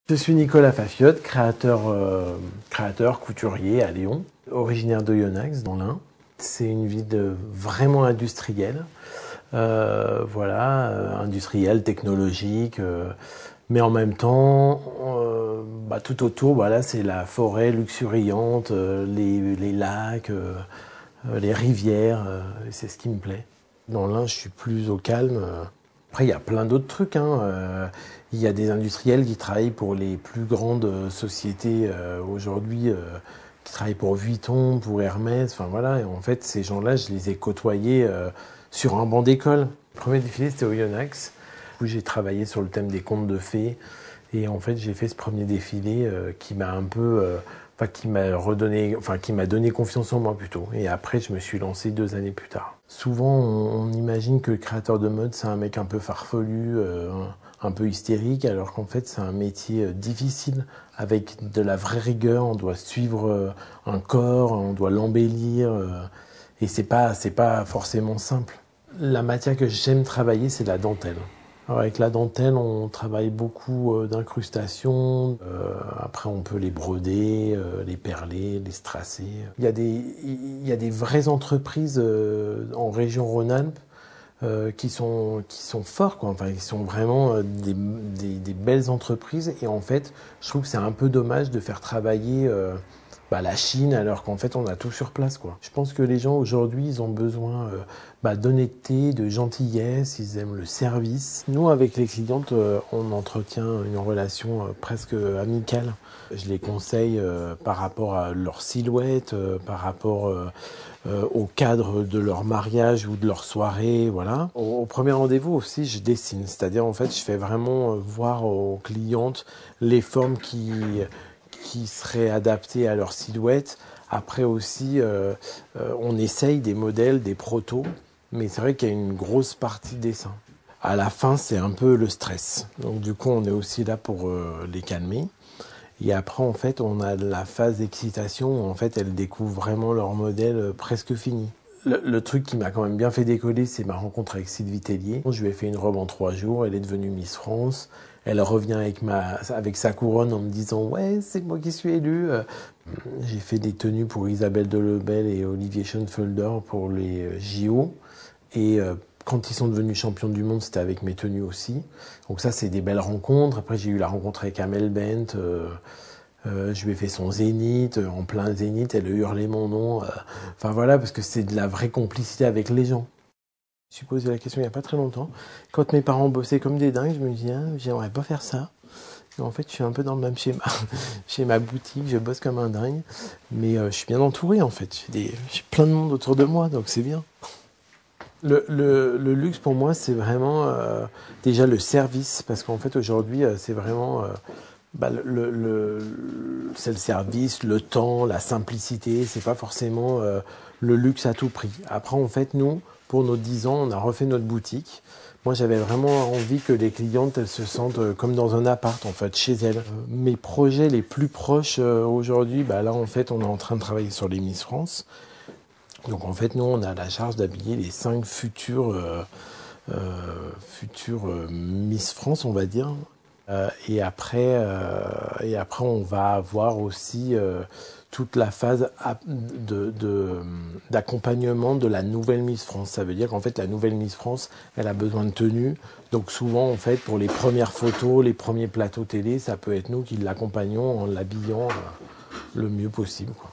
Je suis Nicolas Fafiotte, créateur couturier à Lyon, originaire d'Oyonnax dans l'Ain. C'est une ville vraiment industrielle, industrielle, technologique, mais en même temps, tout autour, voilà, c'est la forêt luxuriante, les lacs, les rivières, c'est ce qui me plaît. Dans l'Ain, je suis plus au calme. Après, il y a plein d'autres trucs, Il y a des industriels qui travaillent pour les plus grandes sociétés aujourd'hui, qui travaillent pour Vuitton, pour Hermès, enfin voilà. Et en fait, ces gens-là, je les ai côtoyés sur un banc d'école. Le premier défilé, c'était Oyonnax, où j'ai travaillé sur le thème des contes de fées. Et en fait, j'ai fait ce premier défilé qui m'a un peu... qui m'a donné confiance en moi plutôt. Et après, je me suis lancé 2 années plus tard. Souvent, on imagine que le créateur de mode, c'est un mec un peu farfelu, un peu hystérique, alors qu'en fait, c'est un métier difficile, avec de la vraie rigueur. On doit suivre un corps, on doit l'embellir, et c'est pas forcément simple. La matière que j'aime travailler, c'est la dentelle. Alors avec la dentelle, on travaille beaucoup d'incrustations. Après, on peut les broder, les perler, les strass. Il y a des vraies entreprises en région Rhône-Alpes qui sont forts, quoi. Enfin, qui sont vraiment des belles entreprises. Et en fait, je trouve que c'est un peu dommage de faire travailler la Chine, alors qu'en fait on a tout sur place, quoi. Je pense que les gens aujourd'hui, ils ont besoin d'honnêteté, de gentillesse, ils aiment le service. Nous, avec les clientes, on entretient une relation presque amicale. Je les conseille par rapport à leur silhouette, par rapport au cadre de leur mariage ou de leur soirée, voilà. Au premier rendez-vous aussi, je dessine, c'est-à-dire en fait, je fais vraiment voir aux clientes les formes qui seraient adaptées à leur silhouette. Après aussi, on essaye des modèles, des protos, mais c'est vrai qu'il y a une grosse partie dessin. À la fin, c'est un peu le stress. Donc du coup, on est aussi là pour les calmer. Et après, en fait, on a la phase d'excitation où en fait, elles découvrent vraiment leur modèle presque fini. Le truc qui m'a quand même bien fait décoller, c'est ma rencontre avec Sylvie Tellier. Je lui ai fait une robe en 3 jours, elle est devenue Miss France. Elle revient avec sa couronne en me disant « Ouais, c'est moi qui suis élue ». J'ai fait des tenues pour Isabelle Delebel et Olivier Schoenfelder pour les JO. Et quand ils sont devenus champions du monde, c'était avec mes tenues aussi. Donc ça, c'est des belles rencontres. Après, j'ai eu la rencontre avec Amel Bent. Je lui ai fait son zénith, en plein zénith, elle a hurlé mon nom. Enfin voilà, parce que c'est de la vraie complicité avec les gens. Je me suis posé la question il n'y a pas très longtemps. Quand mes parents bossaient comme des dingues, je me disais, j'aimerais pas faire ça. Et en fait, je suis un peu dans le même schéma. Chez ma boutique, je bosse comme un dingue. Mais je suis bien entouré, en fait. J'ai plein de monde autour de moi, donc c'est bien. Le luxe, pour moi, c'est vraiment déjà le service. Parce qu'en fait, aujourd'hui, c'est vraiment... c'est le service, le temps, la simplicité, c'est pas forcément le luxe à tout prix. Après, en fait, nous, pour nos 10 ans, on a refait notre boutique. Moi, j'avais vraiment envie que les clientes, elles se sentent comme dans un appart, en fait, chez elles. Mes projets les plus proches aujourd'hui, là, en fait, on est en train de travailler sur les Miss France. Donc, en fait, nous, on a la charge d'habiller les 5 futures Miss France, on va dire. Et après, on va avoir aussi toute la phase d'accompagnement de la nouvelle Miss France. Ça veut dire qu'en fait, la nouvelle Miss France, elle a besoin de tenue. Donc souvent, en fait, pour les premières photos, les premiers plateaux télé, ça peut être nous qui l'accompagnons en l'habillant le mieux possible, quoi.